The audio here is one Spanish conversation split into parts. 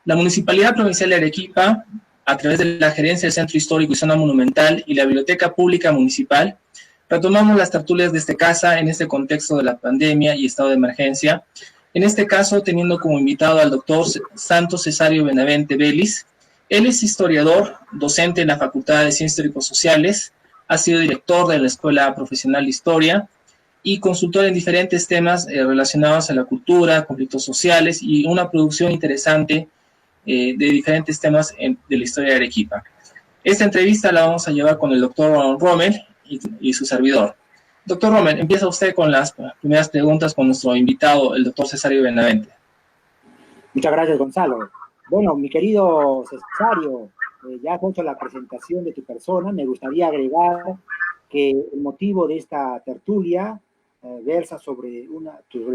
La Municipalidad Provincial de Arequipa, a través de la Gerencia del Centro Histórico y Zona Monumental y la Biblioteca Pública Municipal, retomamos las tertulias de esta casa en este contexto de la pandemia y estado de emergencia. En este caso, teniendo como invitado al doctor Santos Cesario Benavente Vélez. Él es historiador, docente en la Facultad de Ciencias Histórico-Sociales, ha sido director de la Escuela Profesional de Historia y consultor en diferentes temas relacionados a la cultura, conflictos sociales y una producción interesante de diferentes temas de la historia de Arequipa. Esta entrevista la vamos a llevar con el doctor Rommel y su servidor. Doctor Rommel, empieza usted con las primeras preguntas con nuestro invitado, el doctor Cesario Benavente. Muchas gracias, Gonzalo. Bueno, mi querido Cesario, ya has hecho la presentación de tu persona. Me gustaría agregar que el motivo de esta tertulia versa sobre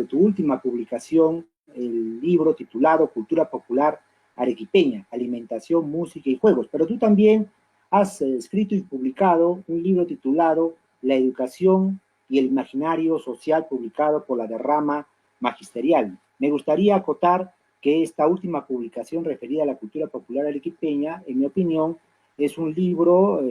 tu última publicación, el libro titulado Cultura Popular Arequipeña, Alimentación, Música y Juegos. Pero tú también has escrito y publicado un libro titulado La Educación y el Imaginario Social, publicado por la Derrama Magisterial. Me gustaría acotar que esta última publicación referida a la cultura popular arequipeña, en mi opinión, es un libro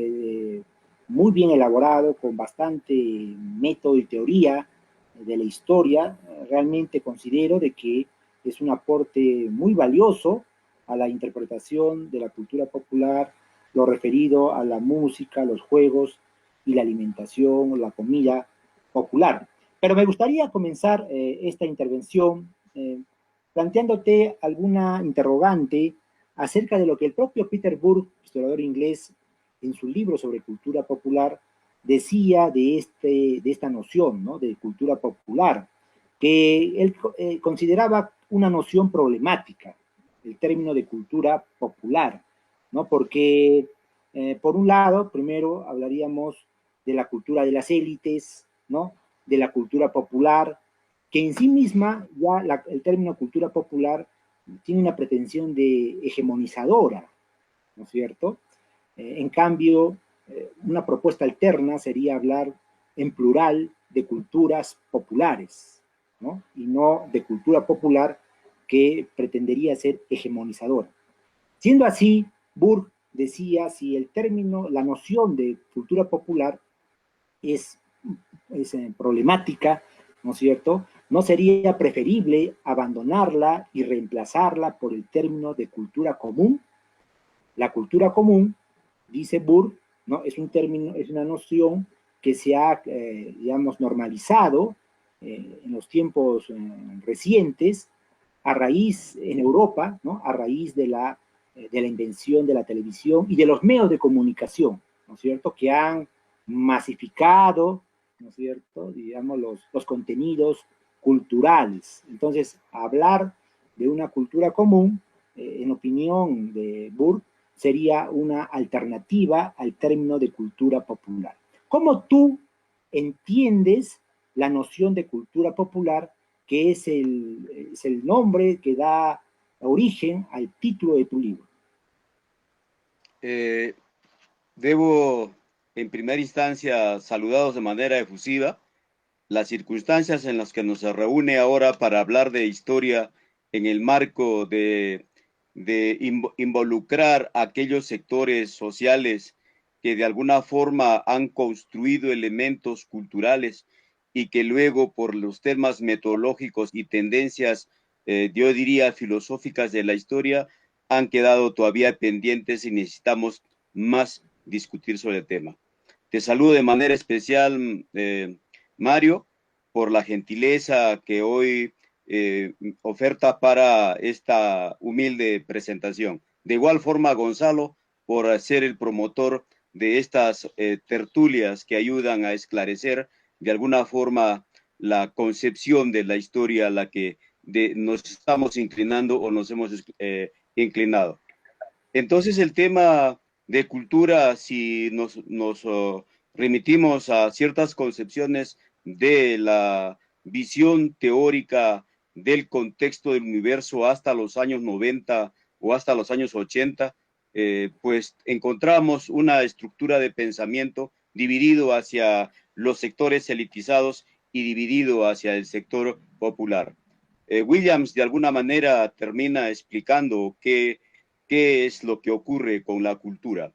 muy bien elaborado, con bastante método y teoría de la historia. Realmente considero de que es un aporte muy valioso a la interpretación de la cultura popular, lo referido a la música, los juegos y la alimentación, la comida popular. Pero me gustaría comenzar esta intervención planteándote alguna interrogante acerca de lo que el propio Peter Burke, historiador inglés, en su libro sobre cultura popular, decía de esta noción, ¿no?, de cultura popular, que él consideraba una noción problemática, el término de cultura popular, ¿no? Porque, por un lado, primero hablaríamos de la cultura de las élites, ¿no?, de la cultura popular, que en sí misma ya el término cultura popular tiene una pretensión de hegemonizadora, ¿no es cierto? En cambio, una propuesta alterna sería hablar en plural de culturas populares, ¿no?, y no de cultura popular que pretendería ser hegemonizadora. Siendo así, Burke decía, si el término, la noción de cultura popular es problemática, ¿no es cierto?, ¿no sería preferible abandonarla y reemplazarla por el término de cultura común? La cultura común, dice Burke, ¿no?, es un término, es una noción que se ha, digamos, normalizado en los tiempos recientes, a raíz, en Europa, ¿no?, a raíz de la invención de la televisión y de los medios de comunicación, ¿no es cierto?, que han masificado, ¿no es cierto?, digamos, los contenidos culturales. Entonces, hablar de una cultura común, en opinión de Burke, sería una alternativa al término de cultura popular. ¿Cómo tú entiendes la noción de cultura popular, que es el nombre que da origen al título de tu libro? Debo, en primera instancia, saludaros de manera efusiva. Las circunstancias en las que nos reúne ahora para hablar de historia en el marco de involucrar a aquellos sectores sociales que de alguna forma han construido elementos culturales y que luego por los temas metodológicos y tendencias, yo diría filosóficas de la historia, han quedado todavía pendientes y necesitamos más discutir sobre el tema. Te saludo de manera especial, Mario, por la gentileza que hoy oferta para esta humilde presentación. De igual forma, Gonzalo, por ser el promotor de estas tertulias que ayudan a esclarecer de alguna forma la concepción de la historia a la que nos estamos inclinando o nos hemos inclinado. Entonces, el tema de cultura, si nos remitimos a ciertas concepciones de la visión teórica del contexto del universo hasta los años 90 o hasta los años 80, pues encontramos una estructura de pensamiento dividido hacia los sectores elitizados y dividido hacia el sector popular. Williams de alguna manera termina explicando qué es lo que ocurre con la cultura.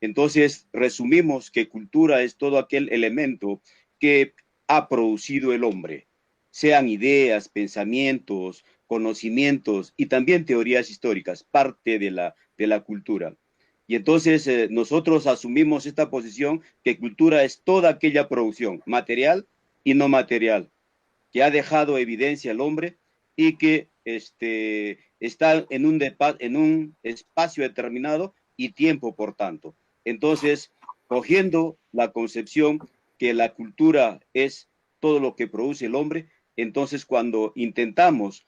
Entonces, resumimos que cultura es todo aquel elemento que ha producido el hombre, sean ideas, pensamientos, conocimientos y también teorías históricas, parte de la cultura. Y entonces nosotros asumimos esta posición que cultura es toda aquella producción, material y no material, que ha dejado evidencia el hombre y que está en un espacio determinado y tiempo, por tanto. Entonces, cogiendo la concepción que la cultura es todo lo que produce el hombre, entonces cuando intentamos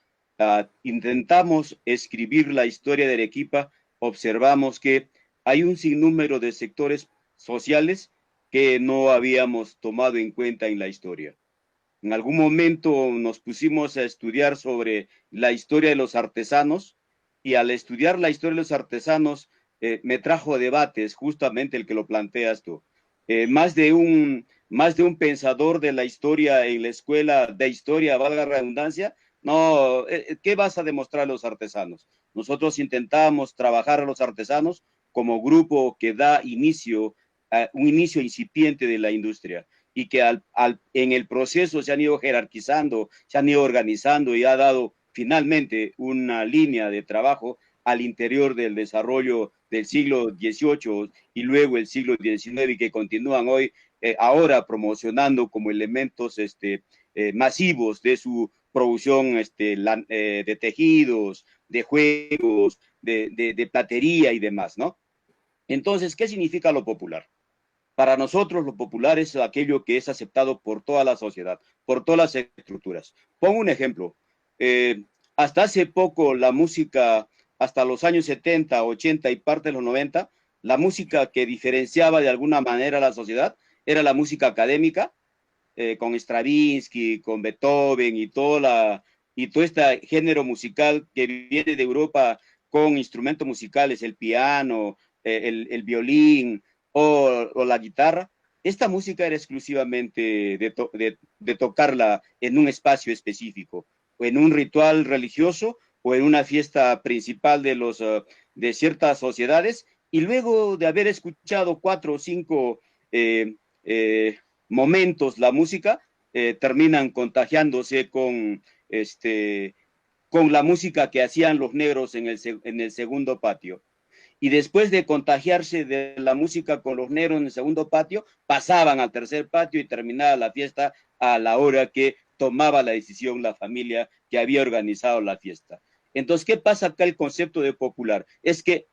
escribir la historia de Arequipa, observamos que hay un sinnúmero de sectores sociales que no habíamos tomado en cuenta en la historia. En algún momento nos pusimos a estudiar sobre la historia de los artesanos y al estudiar la historia de los artesanos me trajo debates, justamente el que lo planteas tú. Más de un pensador de la historia en la escuela de historia, valga la redundancia, no, ¿qué vas a demostrar a los artesanos? Nosotros intentamos trabajar a los artesanos como grupo que da inicio, un inicio incipiente de la industria y que en el proceso se han ido jerarquizando, se han ido organizando y ha dado finalmente una línea de trabajo al interior del desarrollo del siglo XVIII y luego el siglo XIX y que continúan hoy, ahora promocionando como elementos masivos de su producción de tejidos, de juegos, de platería y demás, ¿no? Entonces, ¿qué significa lo popular? Para nosotros lo popular es aquello que es aceptado por toda la sociedad, por todas las estructuras. Pongo un ejemplo. Hasta hace poco la música, hasta los años 70, 80 y parte de los 90, la música que diferenciaba de alguna manera a la sociedad era la música académica, con Stravinsky, con Beethoven y todo este género musical que viene de Europa con instrumentos musicales, el piano, el violín, o la guitarra. Esta música era exclusivamente de tocarla en un espacio específico, o en un ritual religioso, o en una fiesta principal de ciertas sociedades, y luego de haber escuchado 4 o 5 momentos la música, terminan contagiándose con la música que hacían los negros en el segundo patio. Y después de contagiarse de la música con los negros en el segundo patio, pasaban al tercer patio y terminaba la fiesta a la hora que tomaba la decisión la familia que había organizado la fiesta. Entonces, ¿qué pasa acá el concepto de popular? Es que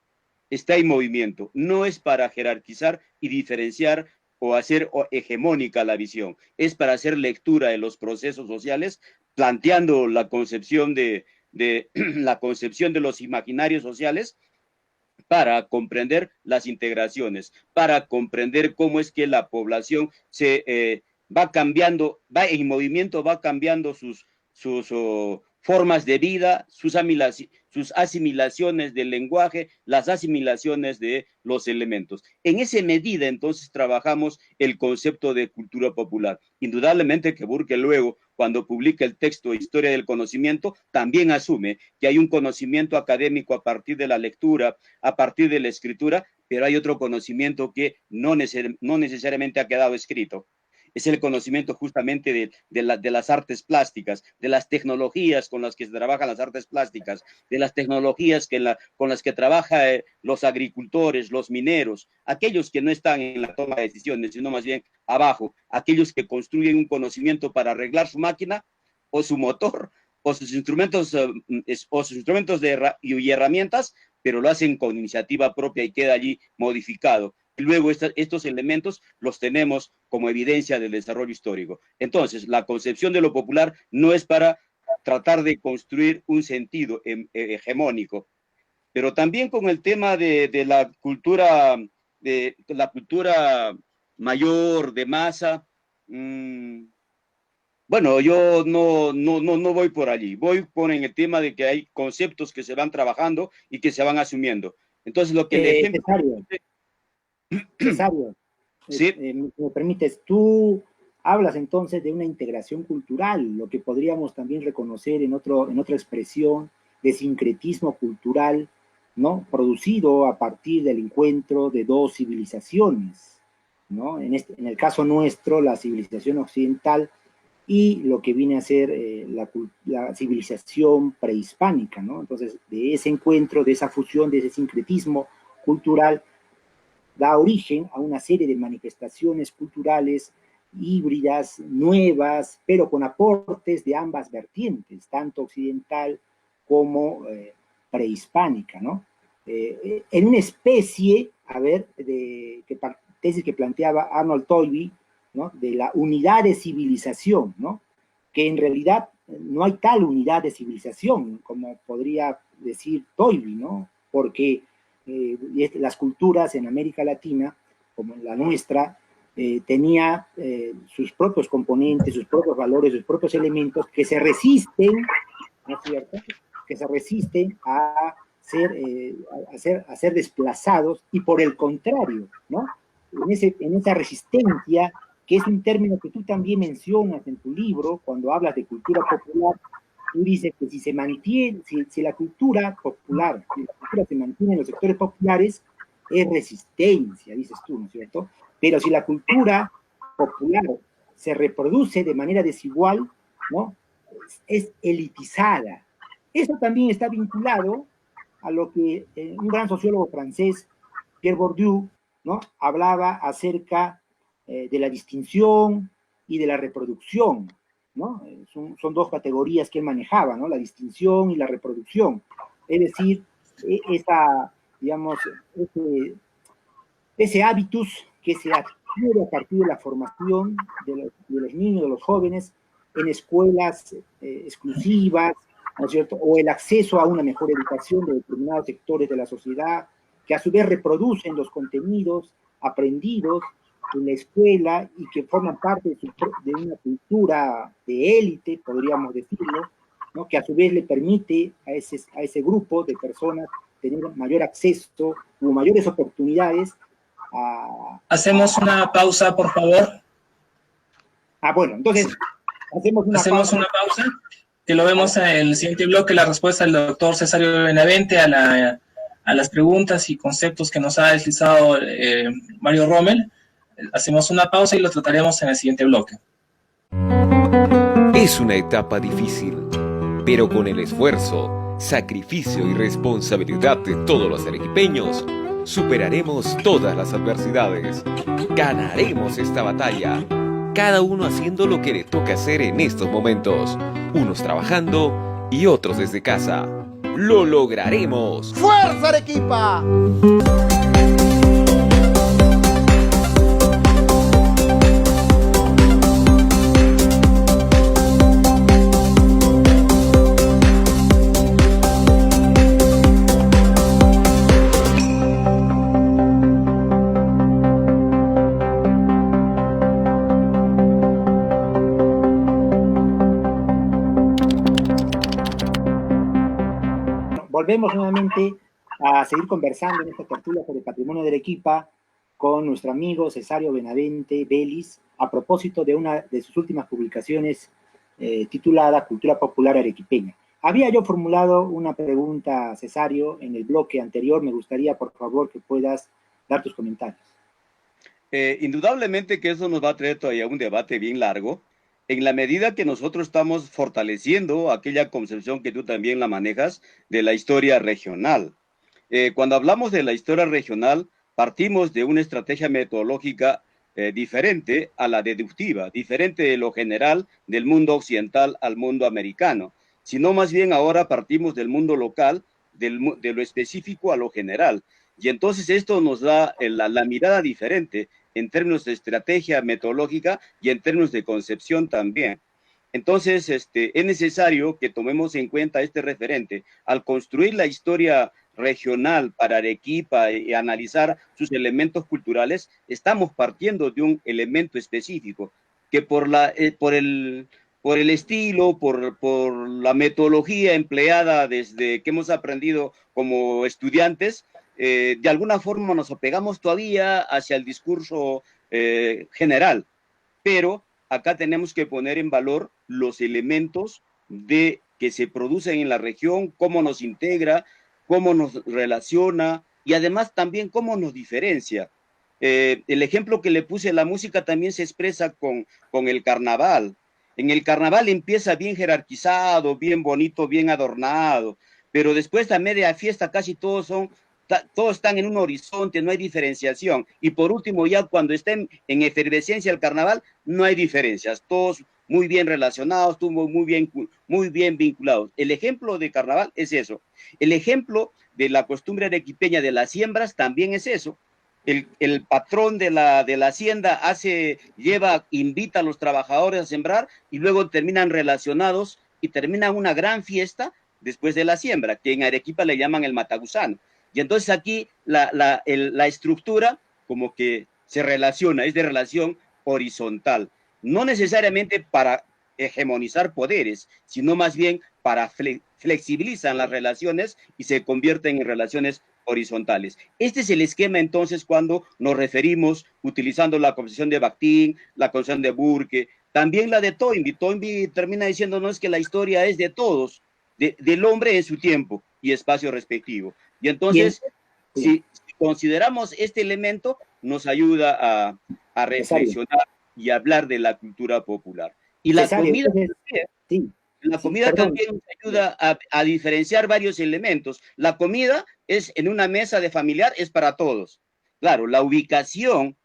está en movimiento, no es para jerarquizar y diferenciar o hacer hegemónica la visión, es para hacer lectura de los procesos sociales, planteando la concepción de los imaginarios sociales, para comprender las integraciones, para comprender cómo es que la población va cambiando, va en movimiento, va cambiando sus formas de vida, sus asimilaciones del lenguaje, las asimilaciones de los elementos. En esa medida, entonces, trabajamos el concepto de cultura popular. Indudablemente que Burke luego, cuando publica el texto Historia del Conocimiento, también asume que hay un conocimiento académico a partir de la lectura, a partir de la escritura, pero hay otro conocimiento que no necesariamente ha quedado escrito. Es el conocimiento justamente de las artes plásticas, de las tecnologías con las que se trabajan las artes plásticas, de las tecnologías con las que trabajan los agricultores, los mineros, aquellos que no están en la toma de decisiones, sino más bien abajo, aquellos que construyen un conocimiento para arreglar su máquina o su motor o sus instrumentos y herramientas, pero lo hacen con iniciativa propia y queda allí modificado. Y luego estos elementos los tenemos como evidencia del desarrollo histórico. Entonces, la concepción de lo popular no es para tratar de construir un sentido hegemónico, pero también con el tema de la cultura mayor, de masa, bueno, yo no voy por allí, voy por en el tema de que hay conceptos que se van trabajando y que se van asumiendo. Entonces, lo que el ejemplo... Cesario, Sí. me permites, tú hablas entonces de una integración cultural, lo que podríamos también reconocer en otra expresión de sincretismo cultural, ¿no? Producido a partir del encuentro de dos civilizaciones, ¿no? En el caso nuestro, la civilización occidental y lo que viene a ser la civilización prehispánica, ¿no? Entonces, de ese encuentro, de esa fusión, de ese sincretismo cultural, da origen a una serie de manifestaciones culturales híbridas, nuevas, pero con aportes de ambas vertientes, tanto occidental como prehispánica, ¿no? En una especie, a ver, tesis que planteaba Arnold Toynbee, ¿no? De la unidad de civilización, ¿no? Que en realidad no hay tal unidad de civilización como podría decir Toynbee, ¿no? Porque las culturas en América Latina, como en la nuestra, tenía sus propios componentes, sus propios valores, sus propios elementos que se resisten, ¿no es cierto?, que se resisten a ser desplazados, y por el contrario, ¿no?, en esa resistencia, que es un término que tú también mencionas en tu libro, cuando hablas de cultura popular, tú dices que si se mantiene, si la cultura popular, si la cultura se mantiene en los sectores populares, es resistencia, dices tú, ¿no es cierto? Pero si la cultura popular se reproduce de manera desigual, ¿no?, es elitizada. Eso también está vinculado a lo que un gran sociólogo francés, Pierre Bourdieu, ¿no?, hablaba acerca de la distinción y de la reproducción, ¿no? Son dos categorías que él manejaba, ¿no?, la distinción y la reproducción. Es decir, digamos, ese hábitus que se adquiere a partir de la formación de los niños, de los jóvenes, en escuelas exclusivas, ¿no es cierto?, o el acceso a una mejor educación de determinados sectores de la sociedad, que a su vez reproducen los contenidos aprendidos en la escuela y que forman parte de una cultura de élite, podríamos decirlo, ¿no?, que a su vez le permite a ese grupo de personas tener mayor acceso o mayores oportunidades. Hacemos una pausa, por favor. Bueno, entonces hacemos una pausa, que lo vemos en el siguiente bloque, la respuesta del doctor Cesario Benavente a las preguntas y conceptos que nos ha deslizado Mario Rommel. Hacemos una pausa y lo trataremos en el siguiente bloque. Es una etapa difícil, pero con el esfuerzo, sacrificio y responsabilidad de todos los arequipeños, superaremos todas las adversidades. Ganaremos esta batalla, cada uno haciendo lo que le toca hacer en estos momentos, unos trabajando y otros desde casa. ¡Lo lograremos! ¡Fuerza, Arequipa! Volvemos nuevamente a seguir conversando en esta tertulia sobre patrimonio de Arequipa con nuestro amigo Cesario Benavente Vélez, a propósito de una de sus últimas publicaciones titulada Cultura Popular Arequipeña. Había yo formulado una pregunta, Cesario, en el bloque anterior. Me gustaría, por favor, que puedas dar tus comentarios. Indudablemente que eso nos va a traer todavía un debate bien largo, en la medida que nosotros estamos fortaleciendo aquella concepción que tú también la manejas de la historia regional. Cuando hablamos de la historia regional, partimos de una estrategia metodológica diferente a la deductiva, diferente de lo general del mundo occidental al mundo americano, sino más bien ahora partimos del mundo local, de lo específico a lo general. Y entonces esto nos da la mirada diferente en términos de estrategia metodológica y en términos de concepción también. Entonces, es necesario que tomemos en cuenta este referente. Al construir la historia regional para Arequipa y analizar sus elementos culturales, estamos partiendo de un elemento específico que por el estilo, por la metodología empleada desde que hemos aprendido como estudiantes, de alguna forma nos apegamos todavía hacia el discurso general, pero acá tenemos que poner en valor los elementos que se producen en la región, cómo nos integra, cómo nos relaciona y además también cómo nos diferencia. El ejemplo que le puse, la música también se expresa con el carnaval. En el carnaval empieza bien jerarquizado, bien bonito, bien adornado, pero después a media fiesta casi todos están en un horizonte, no hay diferenciación. Y por último, ya cuando estén en efervescencia el carnaval, no hay diferencias, todos muy bien relacionados, muy bien vinculados. El ejemplo de carnaval es eso. El ejemplo de la costumbre arequipeña de las siembras también es eso. El patrón de la hacienda invita a los trabajadores a sembrar y luego terminan relacionados y terminan una gran fiesta después de la siembra, que en Arequipa le llaman el matagusano. Y entonces aquí la estructura como que se relaciona, es de relación horizontal. No necesariamente para hegemonizar poderes, sino más bien para flexibilizar las relaciones y se convierten en relaciones horizontales. Este es el esquema entonces cuando nos referimos utilizando la concepción de Bakhtin, la concepción de Burke, también la de Toynbee. Toynbee termina diciéndonos que la historia es de todos, del hombre en su tiempo y espacio respectivo. Y entonces, si consideramos este elemento, nos ayuda a reflexionar y hablar de la cultura popular. Y la comida, también nos ayuda a diferenciar varios elementos. La comida es en una mesa de familiar, es para todos. Claro, la ubicación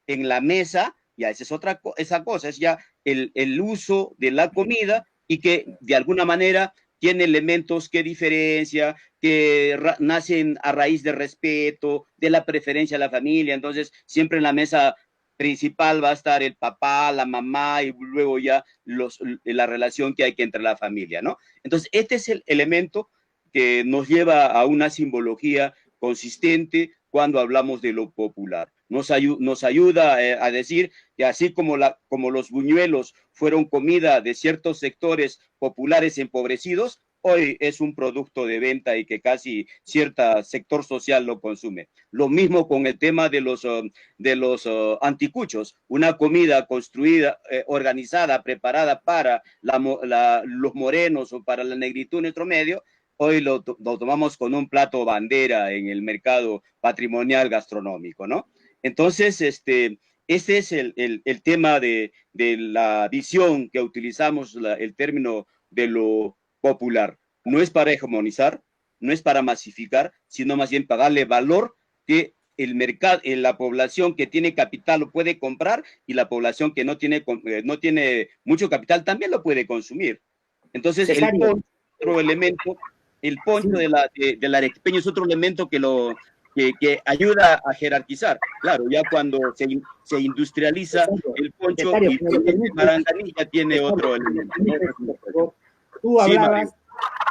en la mesa, ya esa es esa cosa, es ya el uso de la comida y que de alguna manera tiene elementos que diferencia, que nacen a raíz de respeto, de la preferencia a la familia. Entonces, siempre en la mesa principal va a estar el papá, la mamá y luego ya la relación que hay entre la familia, ¿no? Entonces, este es el elemento que nos lleva a una simbología consistente cuando hablamos de lo popular. Nos ayuda a decir que así como los buñuelos fueron comida de ciertos sectores populares empobrecidos, hoy es un producto de venta y que casi cierto sector social lo consume. Lo mismo con el tema de los anticuchos, una comida construida, organizada, preparada para los morenos o para la negritud en nuestro medio, hoy lo tomamos con un plato bandera en el mercado patrimonial gastronómico, ¿no? Entonces, este es el tema de la visión que utilizamos, el término de lo popular. No es para hegemonizar, no es para masificar, sino más bien para darle valor que el mercado, la población que tiene capital lo puede comprar y la población que no tiene mucho capital también lo puede consumir. Entonces, el poncho, otro elemento, el poncho del arequipeño es otro elemento que ayuda a jerarquizar. Claro, ya cuando se industrializa el poncho y el maranganí ya tiene otro elemento. Tú hablabas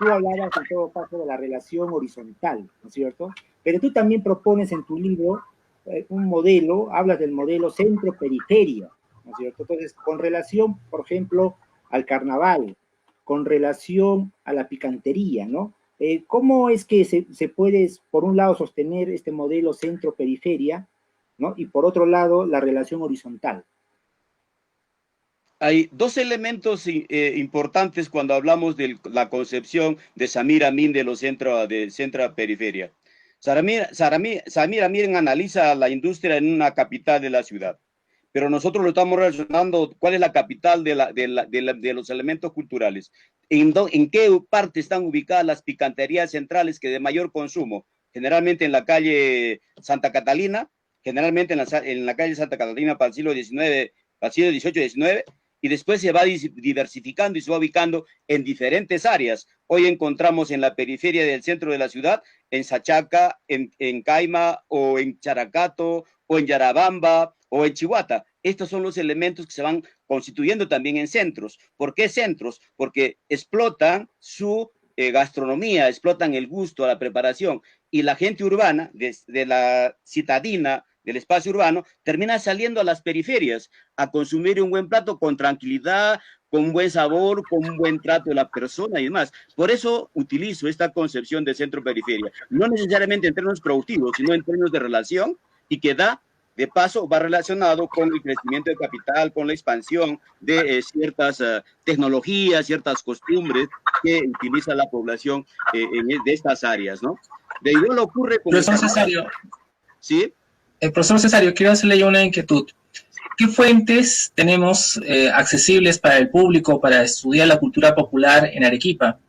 en todo caso de la relación horizontal, ¿no es cierto? Pero tú también propones en tu libro un modelo, hablas del modelo centro-periferia, ¿no es cierto? Entonces, con relación, por ejemplo, al carnaval, con relación a la picantería, ¿no? ¿Cómo es que se puede, por un lado, sostener este modelo centro-periferia, ¿no? Y por otro lado, la relación horizontal? Hay dos elementos importantes cuando hablamos de la concepción de Samir Amin de los centro-periferia. Samir Amin analiza la industria en una capital de la ciudad, pero nosotros lo estamos relacionando, ¿cuál es la capital de los elementos culturales? ¿En qué parte están ubicadas las picanterías centrales que de mayor consumo? Generalmente en la calle Santa Catalina, generalmente en la calle Santa Catalina para el siglo XIX, para el siglo XVIII-XIX, y después se va diversificando y se va ubicando en diferentes áreas. Hoy encontramos en la periferia del centro de la ciudad, en Sachaca, en Caima, o en Characato, o en Yarabamba, o en Chihuahua. Estos son los elementos que se van constituyendo también en centros. ¿Por qué centros? Porque explotan su gastronomía, explotan el gusto, la preparación, y la gente urbana, de la citadina, del espacio urbano, termina saliendo a las periferias a consumir un buen plato con tranquilidad, con un buen sabor, con un buen trato de la persona y demás. Por eso utilizo esta concepción de centro-periferia, no necesariamente en términos productivos, sino en términos de relación, y que da de paso va relacionado con el crecimiento de capital, con la expansión de ciertas tecnologías, ciertas costumbres que utiliza la población de estas áreas, ¿no? De igual ocurre con... Profesor Cesario, ¿sí? Profesor Cesario, quiero hacerle yo una inquietud. ¿Qué fuentes tenemos accesibles para el público para estudiar la cultura popular en Arequipa?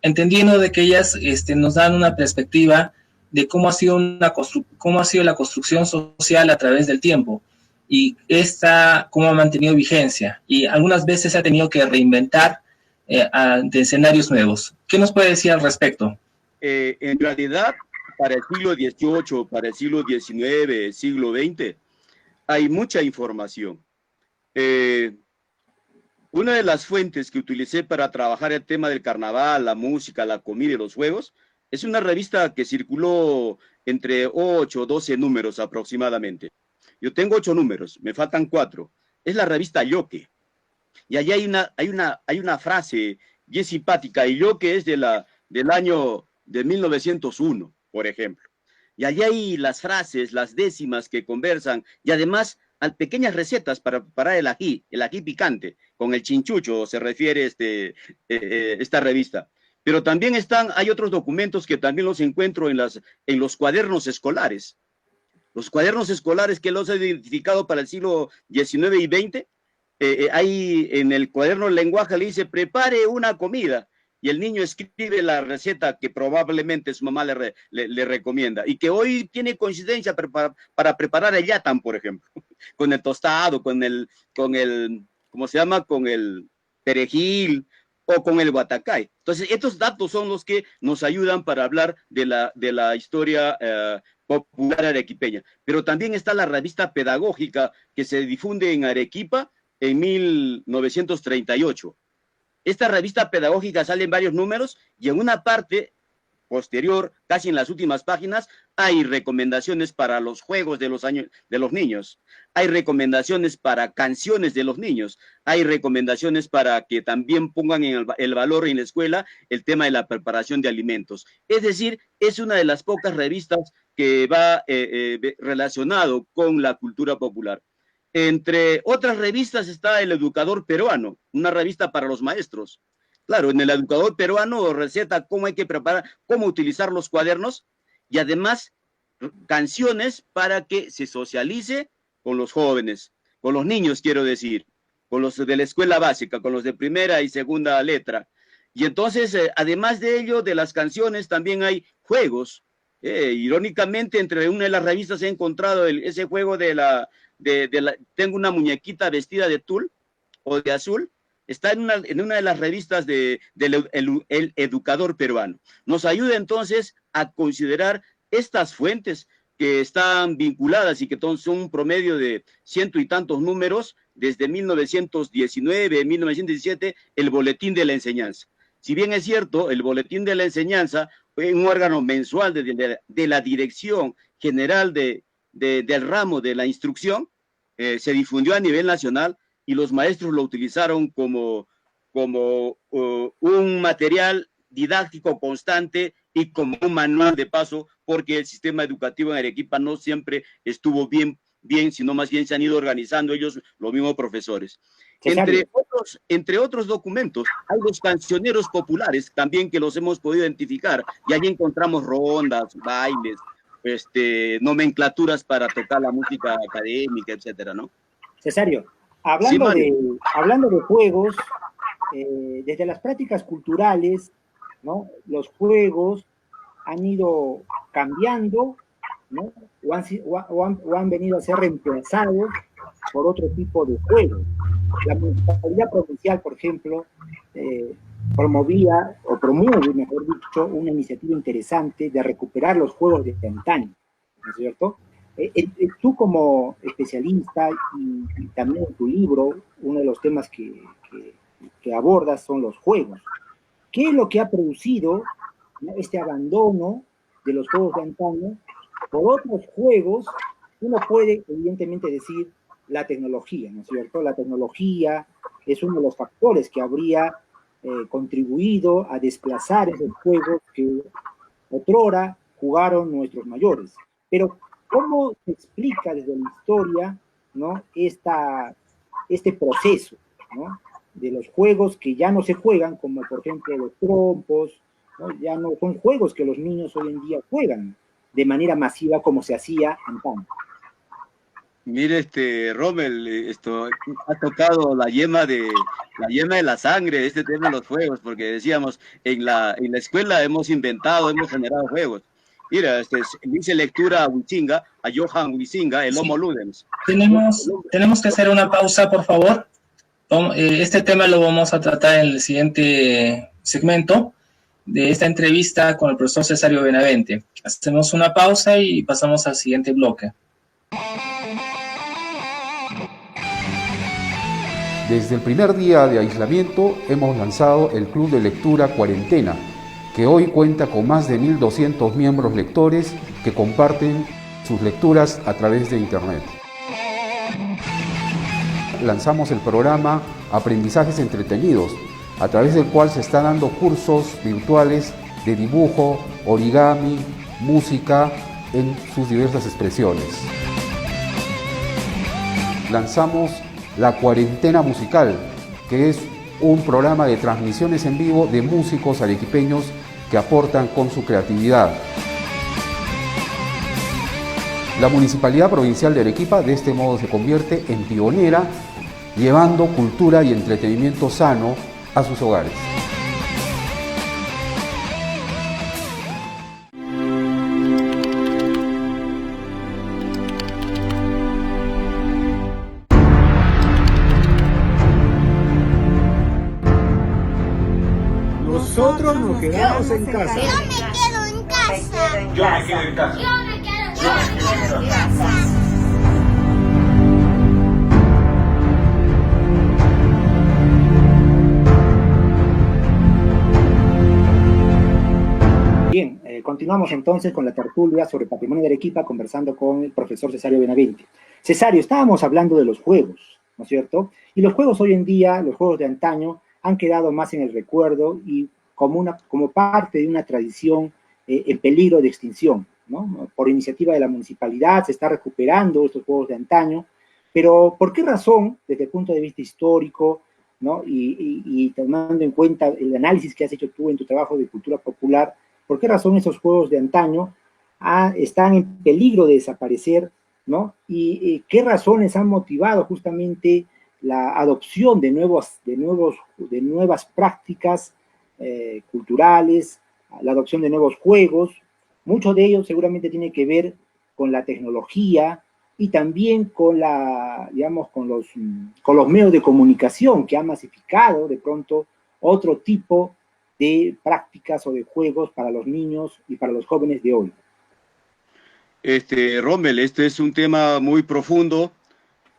Entendiendo de que ellas nos dan una perspectiva de cómo ha sido la construcción social a través del tiempo y cómo ha mantenido vigencia, y algunas veces se ha tenido que reinventar de escenarios nuevos. ¿Qué nos puede decir al respecto? En realidad, para el siglo XVIII, para el siglo XIX, siglo XX, hay mucha información. Una de las fuentes que utilicé para trabajar el tema del carnaval, la música, la comida y los juegos, es una revista que circuló entre 8 o 12 números aproximadamente. Yo tengo 8 números, me faltan 4. Es la revista Yoque. Y allí hay una frase bien simpática, y Yoque es del año de 1901, por ejemplo. Y allí hay las frases, las décimas que conversan, y además pequeñas recetas para preparar el ají picante, con el chinchucho se refiere esta revista. Pero también hay otros documentos que también los encuentro en los cuadernos escolares. Los cuadernos escolares que los he identificado para el siglo XIX y XX, hay en el cuaderno de lenguaje le dice, prepare una comida, y el niño escribe la receta que probablemente su mamá le recomienda, y que hoy tiene coincidencia para preparar el yatán, por ejemplo, con el tostado, con el, ¿cómo se llama? Con el perejil, o con el guatacay. Entonces, estos datos son los que nos ayudan para hablar de la historia popular arequipeña. Pero también está la revista pedagógica que se difunde en Arequipa en 1938. Esta revista pedagógica sale en varios números, y en una parte posterior, casi en las últimas páginas, hay recomendaciones para los juegos de los niños, hay recomendaciones para canciones de los niños, hay recomendaciones para que también pongan el valor en la escuela el tema de la preparación de alimentos. Es decir, es una de las pocas revistas que va relacionado con la cultura popular. Entre otras revistas está El Educador Peruano, una revista para los maestros. Claro, en El Educador Peruano receta cómo hay que preparar, cómo utilizar los cuadernos, y además canciones para que se socialice con los jóvenes, con los niños, quiero decir, con los de la escuela básica, con los de primera y segunda letra. Y entonces, además de ello, de las canciones, también hay juegos. Irónicamente, entre una de las revistas he encontrado ese juego tengo una muñequita vestida de tul o de azul. Está en una de las revistas del Educador Peruano. Nos ayuda entonces a considerar estas fuentes que están vinculadas y que son un promedio de 100 y tantos números desde 1919, 1917, el Boletín de la Enseñanza. Si bien es cierto, el Boletín de la Enseñanza fue un órgano mensual de la Dirección General del ramo de la instrucción, se difundió a nivel nacional, y los maestros lo utilizaron como un material didáctico constante y como un manual de paso, porque el sistema educativo en Arequipa no siempre estuvo bien, sino más bien se han ido organizando ellos, los mismos profesores. Entre otros documentos, hay los cancioneros populares también que los hemos podido identificar, y allí encontramos rondas, bailes, nomenclaturas para tocar la música académica, etcétera, ¿no? Cesario, hablando de juegos, desde las prácticas culturales, ¿no? Los juegos han ido cambiando, ¿no? o han venido a ser reemplazados por otro tipo de juegos. La Municipalidad Provincial, por ejemplo, promueve, mejor dicho, una iniciativa interesante de recuperar los juegos de antaño, ¿no es cierto? Tú como especialista y también en tu libro, uno de los temas que abordas son los juegos. ¿Qué es lo que ha producido, ¿no?, este abandono de los juegos de antaño por otros juegos? Uno puede evidentemente decir la tecnología, ¿no es cierto? La tecnología es uno de los factores que habría contribuido a desplazar esos juegos que otrora jugaron nuestros mayores. Pero ¿Cómo se explica desde la historia, ¿no? Este proceso, ¿no? De los juegos que ya no se juegan, como por ejemplo los trompos, ¿no? Ya no son juegos que los niños hoy en día juegan de manera masiva como se hacía antaño. Mire, Rommel, esto ha tocado la yema de la sangre, este tema de los juegos, porque decíamos, en la escuela hemos inventado, hemos generado juegos. Mira, dice lectura a Huizinga, a Johan Huizinga, el Homo Ludens. Tenemos que hacer una pausa, por favor. Este tema lo vamos a tratar en el siguiente segmento de esta entrevista con el profesor Cesario Benavente. Hacemos una pausa y pasamos al siguiente bloque. Desde el primer día de aislamiento hemos lanzado el Club de Lectura Cuarentena, que hoy cuenta con más de 1.200 miembros lectores que comparten sus lecturas a través de Internet. Lanzamos el programa Aprendizajes Entretenidos, a través del cual se están dando cursos virtuales de dibujo, origami, música en sus diversas expresiones. Lanzamos La Cuarentena Musical, que es un programa de transmisiones en vivo de músicos arequipeños que aportan con su creatividad. La Municipalidad Provincial de Arequipa de este modo se convierte en pionera, llevando cultura y entretenimiento sano a sus hogares. Nosotros nos quedamos en casa. Yo me quedo en casa. Yo me quedo en casa. Yo me quedo en casa. Bien, continuamos entonces con la tertulia sobre patrimonio de Arequipa, conversando con el profesor Cesario Benavente. Cesario, estábamos hablando de los juegos, ¿no es cierto? Y los juegos hoy en día, los juegos de antaño, han quedado más en el recuerdo y como parte de una tradición en peligro de extinción, ¿no? Por iniciativa de la municipalidad se está recuperando estos juegos de antaño, pero ¿por qué razón, desde el punto de vista histórico, ¿no? y tomando en cuenta el análisis que has hecho tú en tu trabajo de cultura popular, por qué razón esos juegos de antaño están en peligro de desaparecer, ¿no? Y qué razones han motivado justamente la adopción de nuevas prácticas culturales, la adopción de nuevos juegos? Mucho de ello seguramente tiene que ver con la tecnología y también con los medios de comunicación que han masificado de pronto otro tipo de prácticas o de juegos para los niños y para los jóvenes de hoy. Rommel, este es un tema muy profundo.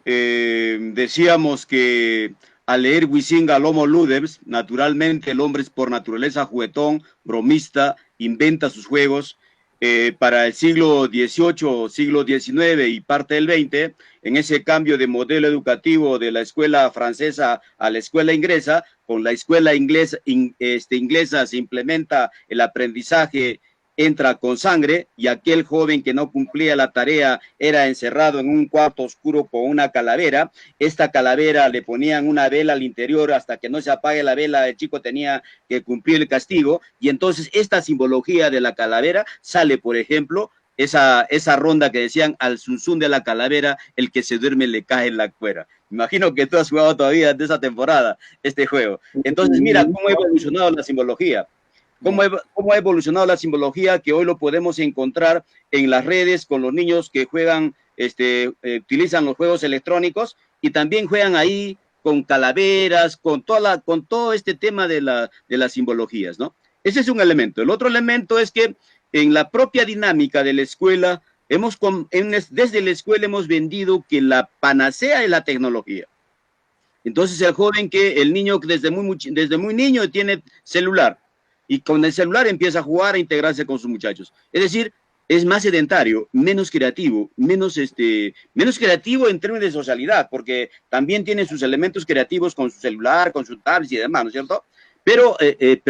Decíamos que al leer Huizinga al Homo Ludens, naturalmente el hombre es por naturaleza juguetón, bromista, inventa sus juegos. Para el siglo XVIII, siglo XIX y parte del XX, en ese cambio de modelo educativo de la escuela francesa a la escuela inglesa, con la escuela inglesa se implementa el aprendizaje, entra con sangre, y aquel joven que no cumplía la tarea era encerrado en un cuarto oscuro con una calavera. Esta calavera le ponían una vela al interior, hasta que no se apague la vela el chico tenía que cumplir el castigo, y entonces esta simbología de la calavera sale, por ejemplo, esa ronda que decían: al zunzún de la calavera, el que se duerme le cae en la cuera. Imagino que tú has jugado todavía de esa temporada este juego. Entonces mira cómo ha evolucionado la simbología. ¿Cómo ha evolucionado la simbología, que hoy lo podemos encontrar en las redes con los niños que juegan, utilizan los juegos electrónicos, y también juegan ahí con calaveras, con todo este tema de las simbologías, ¿no? Ese es un elemento. El otro elemento es que en la propia dinámica de la escuela, desde la escuela hemos vendido que la panacea es la tecnología. Entonces el niño desde muy niño tiene celular, y con el celular empieza a jugar, a integrarse con sus muchachos. Es decir, es más sedentario, menos creativo, menos creativo en términos de socialidad, porque también tiene sus elementos creativos con su celular, con su tablet y demás, ¿no es cierto? Pero se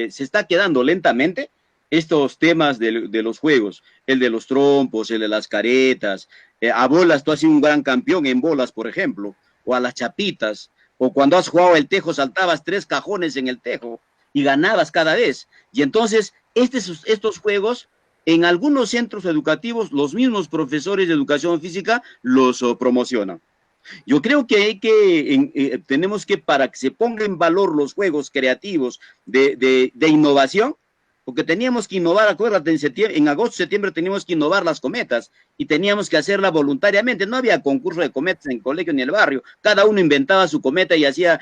está quedando lentamente estos temas de los juegos, el de los trompos, el de las caretas, a bolas, tú has sido un gran campeón en bolas, por ejemplo, o a las chapitas, o cuando has jugado el tejo, saltabas 3 cajones en el tejo y ganabas cada vez. Y entonces, estos juegos, en algunos centros educativos, los mismos profesores de educación física los promocionan. Yo creo que tenemos que, para que se ponga en valor los juegos creativos de innovación, porque teníamos que innovar, acuérdate, en agosto, septiembre teníamos que innovar las cometas y teníamos que hacerla voluntariamente. No había concurso de cometas en el colegio ni en el barrio. Cada uno inventaba su cometa y hacía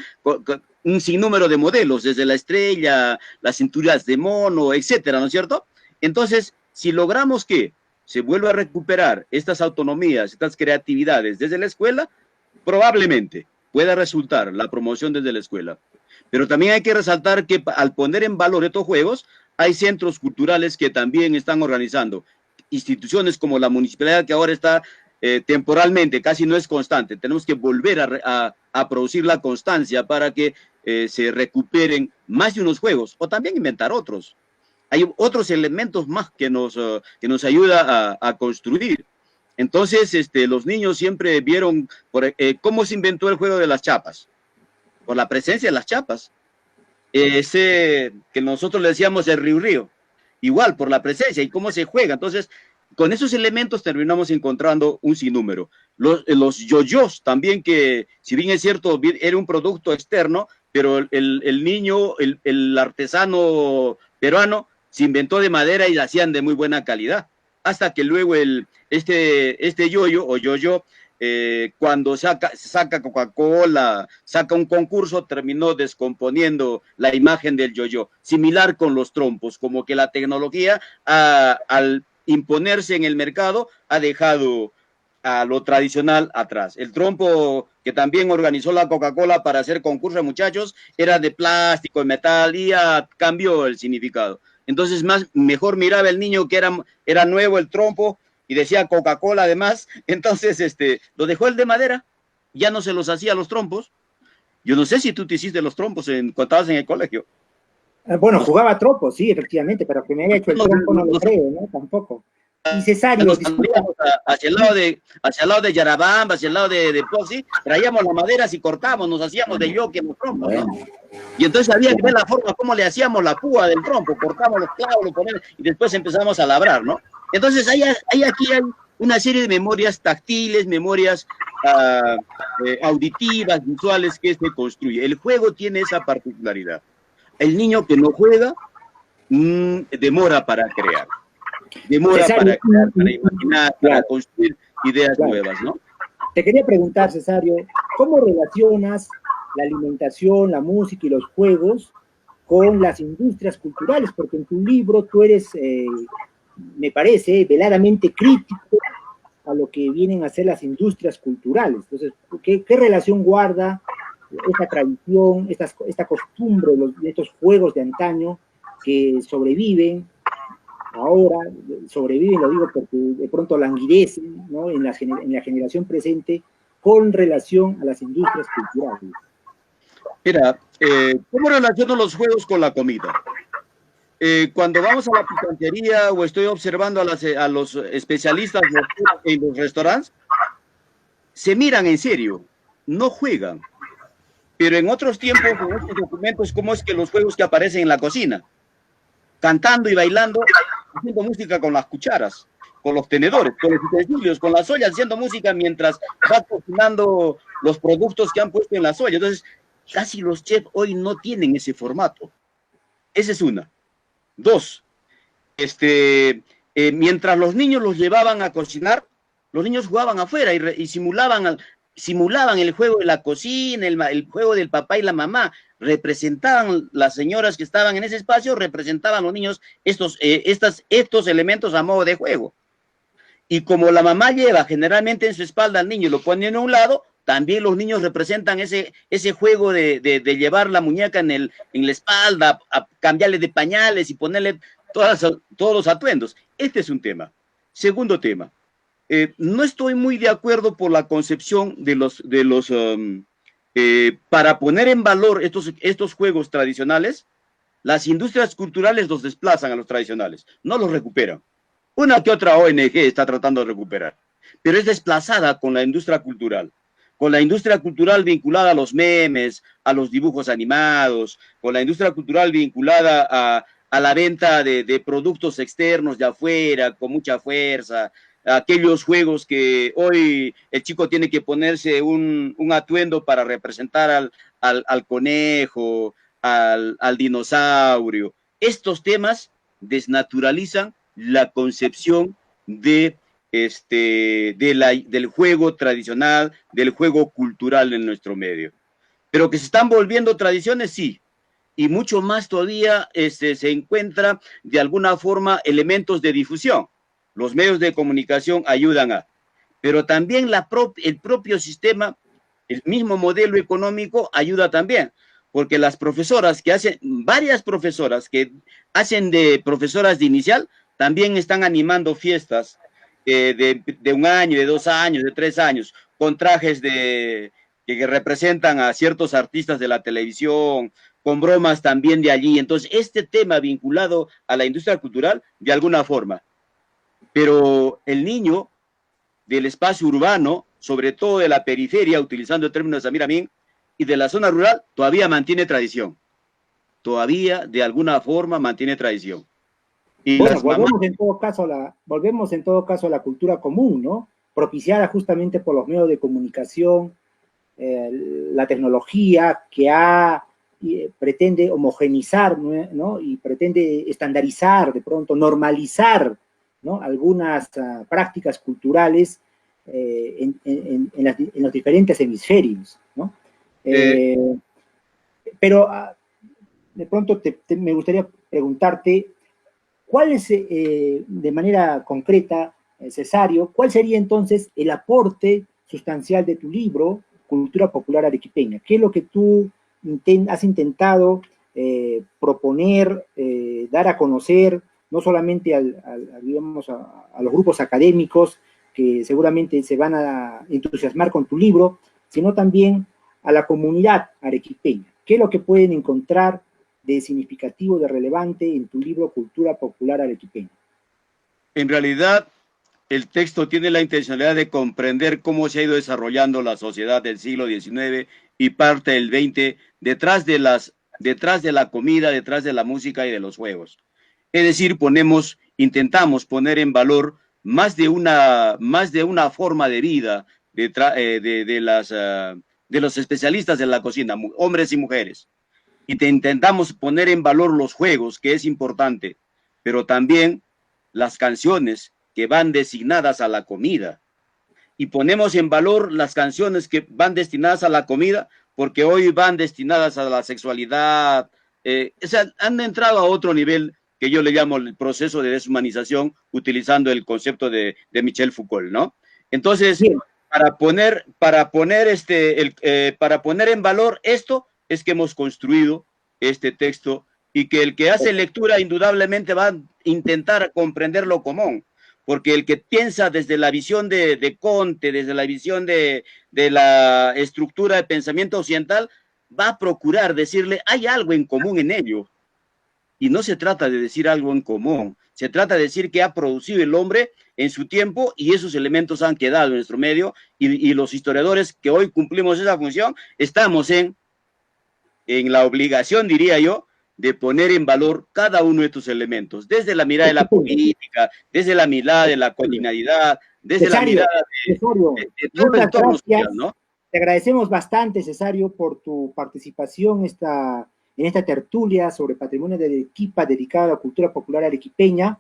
un sinnúmero de modelos, desde la estrella, las cinturas de mono, etcétera, ¿no es cierto? Entonces, si logramos que se vuelva a recuperar estas autonomías, estas creatividades desde la escuela, probablemente pueda resultar la promoción desde la escuela. Pero también hay que resaltar que al poner en valor estos juegos, hay centros culturales que también están organizando. Instituciones como la municipalidad, que ahora está temporalmente, casi no es constante. Tenemos que volver a producir la constancia para que se recuperen más de unos juegos, o también inventar otros. Hay otros elementos más que nos ayuda a construir. Entonces, los niños siempre vieron cómo se inventó el juego de las chapas, por la presencia de las chapas. Ese que nosotros le decíamos el río, igual por la presencia y cómo se juega. Entonces, con esos elementos terminamos encontrando un sinnúmero. Los yoyos también, que si bien es cierto, era un producto externo, pero el niño, el artesano peruano, se inventó de madera y la hacían de muy buena calidad. Hasta que luego este yoyo o yoyo, cuando saca Coca-Cola, saca un concurso, terminó descomponiendo la imagen del yo-yo. Similar con los trompos, como que la tecnología, al imponerse en el mercado, ha dejado a lo tradicional atrás. El trompo que también organizó la Coca-Cola para hacer concursos, muchachos, era de plástico, de metal, y cambió el significado. Entonces, mejor miraba el niño que era nuevo el trompo, y decía Coca-Cola además. Entonces lo dejó el de madera, ya no se los hacía los trompos. Yo no sé si tú te hiciste los trompos cuando estabas en el colegio. Bueno, jugaba trompos, sí, efectivamente, pero que me haya hecho el trompo no lo creo, ¿no? Tampoco. Y Cesario, nos salíamos hacia el lado de Yarabamba, hacia el lado de Poxi, traíamos las maderas y cortábamos, nos hacíamos de yoke en los trompos, ¿no? Y entonces había que ver la forma, cómo le hacíamos la púa del trompo, cortamos los clavos, lo ponemos, y después empezamos a labrar, ¿no? Entonces aquí hay una serie de memorias táctiles, memorias auditivas, visuales, que se construye. El juego tiene esa particularidad. El niño que no juega demora para crear. Demora para crear, para imaginar, para construir ideas nuevas, ¿no? Te quería preguntar, Cesario, ¿cómo relacionas la alimentación, la música y los juegos con las industrias culturales? Porque en tu libro tú eres, me parece, veladamente crítico a lo que vienen a ser las industrias culturales. Entonces, ¿qué relación guarda esta tradición, esta costumbre de estos juegos de antaño que sobreviven ahora, lo digo porque de pronto languidecen, ¿no?, en la generación presente, con relación a las industrias culturales? Mira, ¿cómo relaciono los juegos con la comida? Cuando vamos a la picantería o estoy observando a los especialistas en los restaurantes, se miran en serio, no juegan. Pero en otros tiempos, en estos documentos, ¿cómo es que los juegos que aparecen en la cocina? Cantando y bailando, haciendo música con las cucharas, con los tenedores, con los utensilios, con las ollas, haciendo música mientras va cocinando los productos que han puesto en las ollas. Entonces, casi los chefs hoy no tienen ese formato. Esa es una. Dos, mientras los niños los llevaban a cocinar, los niños jugaban afuera y simulaban el juego de la cocina, el juego del papá y la mamá. Representaban las señoras que estaban en ese espacio, representaban a los niños estos elementos a modo de juego. Y como la mamá lleva generalmente en su espalda al niño y lo pone en un lado, también los niños representan ese juego de llevar la muñeca en la espalda, a cambiarle de pañales y ponerle todos los atuendos. Este es un tema. Segundo tema. No estoy muy de acuerdo por la concepción para poner en valor estos juegos tradicionales. Las industrias culturales los desplazan a los tradicionales, no los recuperan. Una que otra ONG está tratando de recuperar, pero es desplazada con la industria cultural. Con la industria cultural vinculada a los memes, a los dibujos animados, con la industria cultural vinculada a la venta de productos externos de afuera, con mucha fuerza, aquellos juegos que hoy el chico tiene que ponerse un atuendo para representar al conejo, al dinosaurio. Estos temas desnaturalizan la concepción del juego tradicional, del juego cultural en nuestro medio. Pero que se están volviendo tradiciones, sí. Y mucho más todavía se encuentra de alguna forma elementos de difusión. Los medios de comunicación ayudan a, pero también el propio sistema, el mismo modelo económico ayuda también, porque las profesoras varias profesoras que hacen de profesoras de inicial, también están animando fiestas de 1 año, de 2 años, de 3 años, con trajes que representan a ciertos artistas de la televisión, con bromas también de allí. Entonces, este tema vinculado a la industria cultural, de alguna forma. Pero el niño del espacio urbano, sobre todo de la periferia, utilizando el término de Samir Amin, y de la zona rural, todavía mantiene tradición. Todavía, de alguna forma, mantiene tradición. Y bueno, volvemos en todo caso a la cultura común, ¿no? Propiciada justamente por los medios de comunicación, la tecnología que pretende homogenizar, ¿no? Y pretende estandarizar, de pronto normalizar, ¿no? Algunas prácticas culturales en los diferentes hemisferios, ¿no? Pero de pronto me gustaría preguntarte, ¿cuál es, de manera concreta, Cesario, cuál sería entonces el aporte sustancial de tu libro, Cultura Popular Arequipeña? ¿Qué es lo que tú has intentado proponer, dar a conocer, no solamente digamos, a los grupos académicos que seguramente se van a entusiasmar con tu libro, sino también a la comunidad arequipeña? ¿Qué es lo que pueden encontrar de significativo, de relevante en tu libro Cultura Popular Arequipeña? En realidad, el texto tiene la intencionalidad de comprender cómo se ha ido desarrollando la sociedad del siglo XIX y parte del XX detrás de la comida, detrás de la música y de los juegos. Es decir, intentamos poner en valor más de una forma de vida de los especialistas de la cocina, hombres y mujeres. Y intentamos poner en valor los juegos, que es importante, pero también las canciones que van destinadas a la comida. Y ponemos en valor las canciones que van destinadas a la comida, porque hoy van destinadas a la sexualidad. O sea, han entrado a otro nivel que yo le llamo el proceso de deshumanización, utilizando el concepto de Michel Foucault, ¿no? Entonces, sí, para poner en valor esto, es que hemos construido este texto, y que el que hace lectura indudablemente va a intentar comprender lo común, porque el que piensa desde la visión de Comte, desde la visión de la estructura de pensamiento occidental, va a procurar decirle, hay algo en común en ello. Y no se trata de decir algo en común, se trata de decir que ha producido el hombre en su tiempo, y esos elementos han quedado en nuestro medio, y los historiadores que hoy cumplimos esa función, estamos en la obligación, diría yo, de poner en valor cada uno de estos elementos, desde la mirada de la política, desde la mirada de la cotidianidad, desde Cesario, la mirada de todo el entorno social, ¿no? Te agradecemos bastante, Cesario, por tu participación en esta tertulia sobre patrimonio de Arequipa dedicada a la cultura popular arequipeña.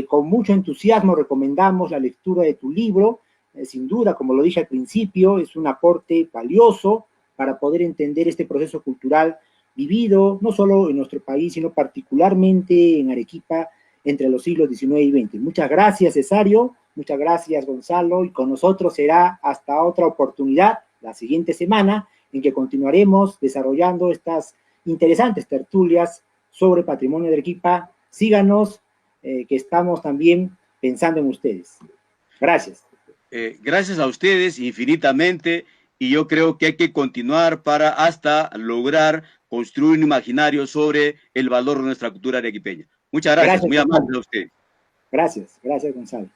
Con mucho entusiasmo recomendamos la lectura de tu libro. Sin duda, como lo dije al principio, es un aporte valioso para poder entender este proceso cultural vivido no solo en nuestro país, sino particularmente en Arequipa entre los siglos XIX y XX. Muchas gracias, Cesario, muchas gracias, Gonzalo, y con nosotros será hasta otra oportunidad, la siguiente semana, en que continuaremos desarrollando estas interesantes tertulias sobre patrimonio de Arequipa. Síganos, que estamos también pensando en ustedes. Gracias. Gracias a ustedes infinitamente, y yo creo que hay que continuar hasta lograr construir un imaginario sobre el valor de nuestra cultura arequipeña. Muchas gracias, muy amable a usted. Gracias, Gonzalo.